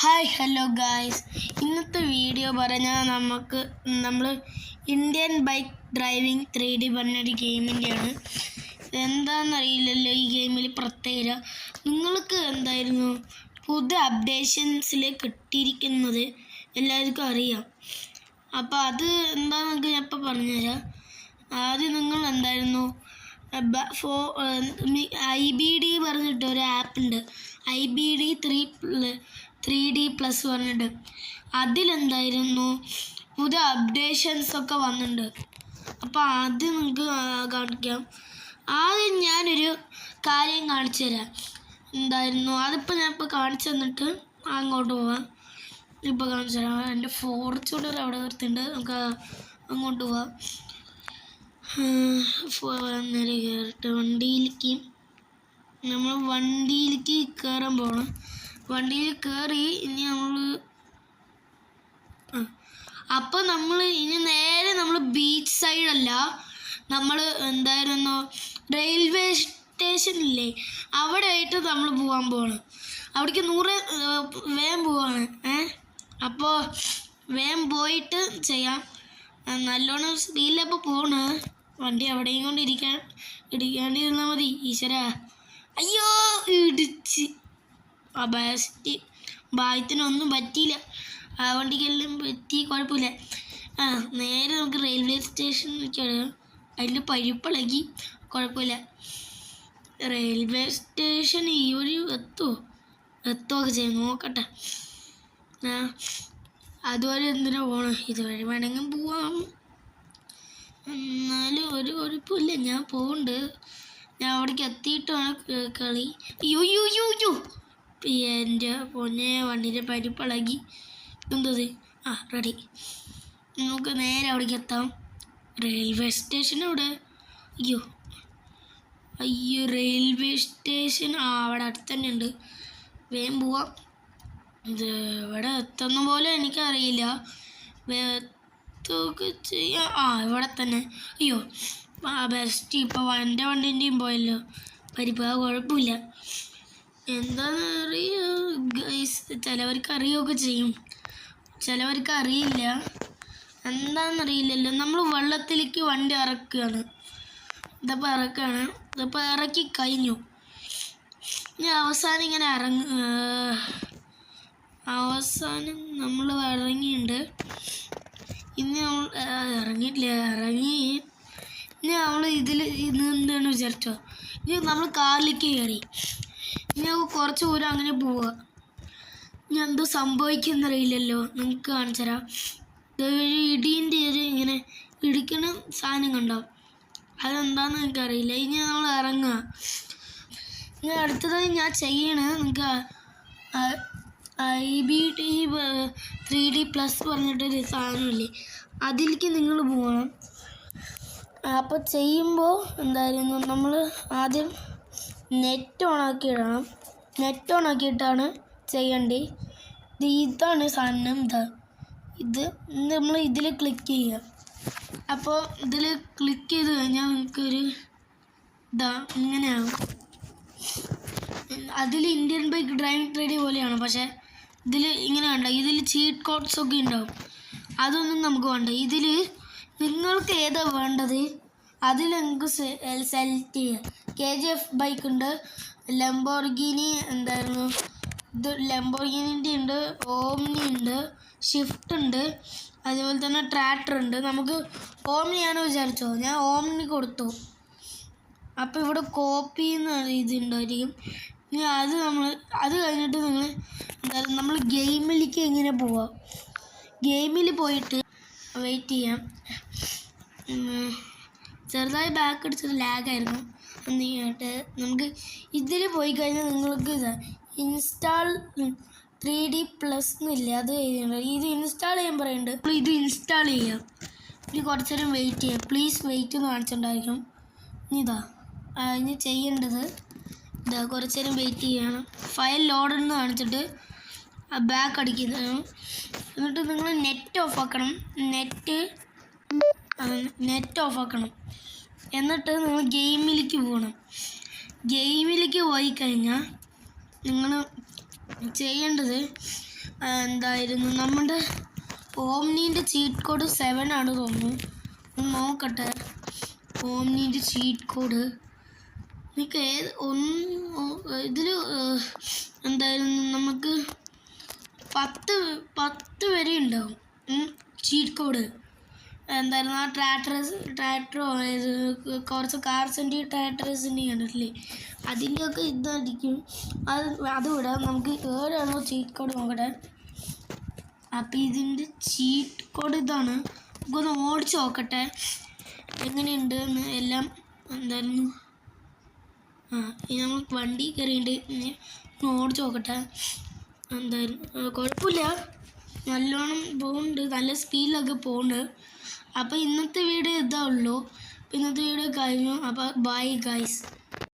Hi hello guys, ഇന്നത്തെ video പറഞ്ഞാൽ നമ്മൾ ഇന്ത്യൻ ബൈക്ക് ഡ്രൈവിംഗ് 3D പറഞ്ഞൊരു ഗെയിമിൻ്റെയാണ്. എന്താണെന്നറിയില്ലല്ലോ ഈ ഗെയിമിൽ പ്രത്യേകത. നിങ്ങൾക്ക് എന്തായിരുന്നു പുതിയ അപ്ഡേഷൻസിൽ കിട്ടിയിരിക്കുന്നത് എല്ലാവർക്കും അറിയാം. അപ്പോൾ അത് എന്താണെന്നൊക്കെ ഞാൻ ഇപ്പോൾ പറഞ്ഞുതരാം. ആദ്യം നിങ്ങൾ എന്തായിരുന്നു IBD പറഞ്ഞിട്ട് ഒരു ആപ്പുണ്ട്, IBD 3D പ്ലസ് പറഞ്ഞിട്ട്. അതിലെന്തായിരുന്നു പുതിയ അപ്ഡേഷൻസൊക്കെ വന്നിട്ടുണ്ട്. അപ്പോൾ അത് നിങ്ങൾക്ക് കാണിക്കാം. ആദ്യം ഞാനൊരു കാര്യം കാണിച്ചു തരാം. എന്തായിരുന്നു അതിപ്പോൾ ഞാനിപ്പോൾ കാണിച്ചു തന്നിട്ട് അങ്ങോട്ട് പോവാം. ഇപ്പോൾ കാണിച്ചു തരാം. എൻ്റെ ഫോർച്യൂണർ അവിടെ നിർത്തിയിട്ടുണ്ട്, നമുക്ക് അങ്ങോട്ട് പോവാം. നേരെ കയറിട്ട് വണ്ടിയിലേക്ക് കയറാൻ പോകണം. വണ്ടിയിൽ കയറി ഇനി നമ്മൾ ഇനി നേരെ ബീച്ച് സൈഡല്ല, നമ്മൾ എന്തായിരുന്നു റെയിൽവേ സ്റ്റേഷനില്ലേ അവിടെ ആയിട്ട് നമ്മൾ പോകാൻ പോകണം. അവിടേക്ക് വേഗം പോവാണ്. അപ്പോൾ വേഗം പോയിട്ട് ചെയ്യാം. നല്ലോണം സ്പീഡിലപ്പോൾ പോണ്. വണ്ടി അവിടെയും കൊണ്ട് ഇടിക്കാണ്ടിരുന്നാൽ മതി. ഈശ്വര, അയ്യോ ഇടിച്ച്. ഭാഗ്യത്തിനൊന്നും പറ്റിയില്ല. ആ വണ്ടിക്കെല്ലാം പറ്റി, കുഴപ്പമില്ല. നേരെ നമുക്ക് റെയിൽവേ സ്റ്റേഷനിലേക്കാണ്. അതിൽ പരിപ്പിളകി, കുഴപ്പമില്ല. റെയിൽവേ സ്റ്റേഷൻ ഈ വഴി എത്തുമൊക്കെ ചെയ്യും, നോക്കട്ടെ. അതുവരെ എന്തിനാ പോകണം, ഇതുവഴി വേണമെങ്കിൽ പോവാം. എന്നാലും ഒരു കുഴപ്പമില്ല, ഞാൻ പോകുന്നുണ്ട്. ഞാൻ അവിടേക്ക് എത്തിയിട്ട് വേണം കളി. യോ എൻ്റെ പൊന്നെ, വണ്ടിൻ്റെ പരിപ്പിളകി. എന്തത്? റെഡി. നമുക്ക് നേരെ അവിടേക്ക് എത്താം. റെയിൽവേ സ്റ്റേഷൻ അവിടെ. അയ്യോ റെയിൽവേ സ്റ്റേഷൻ അവിടെ അടുത്ത് തന്നെ ഉണ്ട്. വേഗം പോവാം. ഇത് ഇവിടെ എത്തുന്ന പോലെ എനിക്കറിയില്ല. എത്തുകയൊക്കെ ചെയ്യാം. ഇവിടെ തന്നെ. അയ്യോ ബെസ്റ്റ്. ഇപ്പോൾ എൻ്റെ വണ്ടീൻ്റെയും പോയല്ലോ പരിപ്പ്. കുഴപ്പമില്ല. എന്താണെന്ന് അറിയാം ഗൈസ്. ചിലവർക്ക് അറിയുകയൊക്കെ ചെയ്യും, ചിലവർക്ക് അറിയില്ല. എന്താണെന്നറിയില്ലല്ലോ. നമ്മൾ വെള്ളത്തിലേക്ക് വണ്ടി ഇറക്കുകയാണ്. ഇതിപ്പോൾ ഇറക്കി കഴിഞ്ഞു. ഇനി അവസാനം ഇങ്ങനെ അവസാനം നമ്മൾ ഇറങ്ങിയിട്ടുണ്ട്. ഇനി നമ്മൾ ഇറങ്ങി ഇനി നമ്മൾ ഇതിൽ എന്താണ് വിചാരിച്ചോ, ഇനി നമ്മൾ കാറിലേക്ക് കയറി. ഇനി കുറച്ച് ദൂരം അങ്ങനെ പോവുക. ഇനി എന്തോ സംഭവിക്കുന്നറിയില്ലല്ലോ, നിങ്ങൾക്ക് കാണിച്ചു തരാം. ഇടീൻ്റെ ഇങ്ങനെ ഇടിക്കണ സാധനം കണ്ടോ, അതെന്താണെന്ന് എനിക്കറിയില്ല. ഇനി നമ്മൾ ഇറങ്ങുക. ഇനി അടുത്തതായി ഞാൻ ചെയ്യണേ, നിങ്ങൾക്ക് IBD 3D പ്ലസ് പറഞ്ഞിട്ടൊരു സാധനമില്ലേ, അതിലേക്ക് നിങ്ങൾ പോകണം. അപ്പോൾ ചെയ്യുമ്പോൾ എന്തായിരുന്നു നമ്മൾ ആദ്യം നെറ്റ് ഓണാക്കി ഇടണം. നെറ്റ് ഓണാക്കിയിട്ടാണ് ചെയ്യേണ്ടത്. ഇതാണ് സാധനം. ഇത് നമ്മൾ ഇതിൽ ക്ലിക്ക് ചെയ്യുക. അപ്പോൾ ഇതിൽ ക്ലിക്ക് ചെയ്ത് കഴിഞ്ഞാൽ നിങ്ങൾക്കൊരു ഇങ്ങനെയാകും. അതിൽ ഇന്ത്യൻ ബൈക്ക് ഡ്രൈവിംഗ് 3D പോലെയാണ്, പക്ഷേ ഇതിൽ ഇങ്ങനെ വേണ്ട. ഇതിൽ ചീറ്റ് കോഡ്സൊക്കെ ഉണ്ടാവും. അതൊന്നും നമുക്ക് വേണ്ട. ഇതിൽ നിങ്ങൾക്ക് ഏതാണ് വേണ്ടത് അതിൽ നിങ്ങൾക്ക് സെലക്ട് ചെയ്യുക. KGF ബൈക്ക് ഉണ്ട്, ലംബോർഗിനി എന്തായിരുന്നു ഇത് ലംബോർഗിനിൻ്റെ ഉണ്ട്, ഓംനി ഉണ്ട്, ഷിഫ്റ്റ് ഉണ്ട്, അതുപോലെ തന്നെ ട്രാക്ടർ ഉണ്ട്. നമുക്ക് ഓംനിയാണ് വിചാരിച്ചോ, ഞാൻ ഓംനി കൊടുത്തു. അപ്പോൾ ഇവിടെ കോപ്പി എന്ന് ഇതുണ്ടായിരിക്കും. ഇനി അത് കഴിഞ്ഞിട്ട് നമ്മൾ ഗെയിമിലേക്ക് എങ്ങനെ പോവാം. ഗെയിമിൽ പോയിട്ട് വെയിറ്റ് ചെയ്യാം. ചെറുതായി ബാക്ക് അടിച്ചത് ലാഗായിരുന്നു. എന്നിട്ട് നമുക്ക് ഇതിൽ പോയി കഴിഞ്ഞാൽ നിങ്ങൾക്ക് ഇൻസ്റ്റാൾ 3D പ്ലസ് എന്നില്ല, അത് ഇത് ഇൻസ്റ്റാൾ ചെയ്യാൻ പറയുന്നുണ്ട്. അപ്പോൾ ഇത് ഇൻസ്റ്റാൾ ചെയ്യാം. ഇനി കുറച്ച് നേരം വെയിറ്റ് ചെയ്യാം. പ്ലീസ് വെയിറ്റ് എന്ന് കാണിച്ചിട്ടുണ്ടായിരിക്കും. ഇനി ചെയ്യേണ്ടത് കുറച്ച് നേരം വെയിറ്റ് ചെയ്യണം. ഫയൽ ലോഡ് എന്ന് കാണിച്ചിട്ട് ബാക്ക് അടിക്കുന്നത്. എന്നിട്ട് നിങ്ങൾ നെറ്റ് ഓഫ് ആക്കണം. നെറ്റ് ഓഫ് ആക്കണം. എന്നിട്ട് നിങ്ങൾ ഗെയിമിലേക്ക് പോകണം. ഗെയിമിലേക്ക് പോയി കഴിഞ്ഞാൽ നിങ്ങൾ ചെയ്യേണ്ടത് എന്തായിരുന്നു നമ്മുടെ ഓംനീൻ്റെ ചീറ്റ് കോഡ് 7 ആണ് തോന്നുന്നു. ഒന്ന് നോക്കട്ടെ ഓംനീൻ്റെ ചീറ്റ് കോഡ്. നിങ്ങൾക്ക് ഇതിൽ എന്തായിരുന്നു നമുക്ക് 10 വരെ ഉണ്ടാവും ചീറ്റ് കോഡ്. എന്തായിരുന്നു ആ ട്രാക്ടറോ കുറച്ച് കാർസിൻ്റെ ട്രാക്ടേഴ്സിൻ്റെ കണ്ടിട്ടില്ലേ, അതിൻ്റെയൊക്കെ ഇതായിരിക്കും. അത് വിടാം. നമുക്ക് ഏതാണോ ചീറ്റ് കോഡ് നോക്കട്ടെ. അപ്പം ഇതിൻ്റെ ചീറ്റ് കോഡ് ഇതാണ്. നമുക്കൊന്ന് ഓടിച്ച് നോക്കട്ടെ എങ്ങനെയുണ്ട് എന്ന് എല്ലാം. എന്തായിരുന്നു നമ്മൾ വണ്ടി കയറിയിട്ട് ഓടിച്ച് നോക്കട്ടെ. എന്തായിരുന്നു കുഴപ്പമില്ല, നല്ലോണം പോകുന്നുണ്ട്, നല്ല സ്പീഡിലൊക്കെ പോകുന്നുണ്ട്. അപ്പോൾ ഇന്നത്തെ വീഡിയോ ഇതാ ഉള്ളൂ. ഇന്നത്തെ വീഡിയോ കഴിഞ്ഞു. അപ്പോൾ ബൈ ഗൈസ്.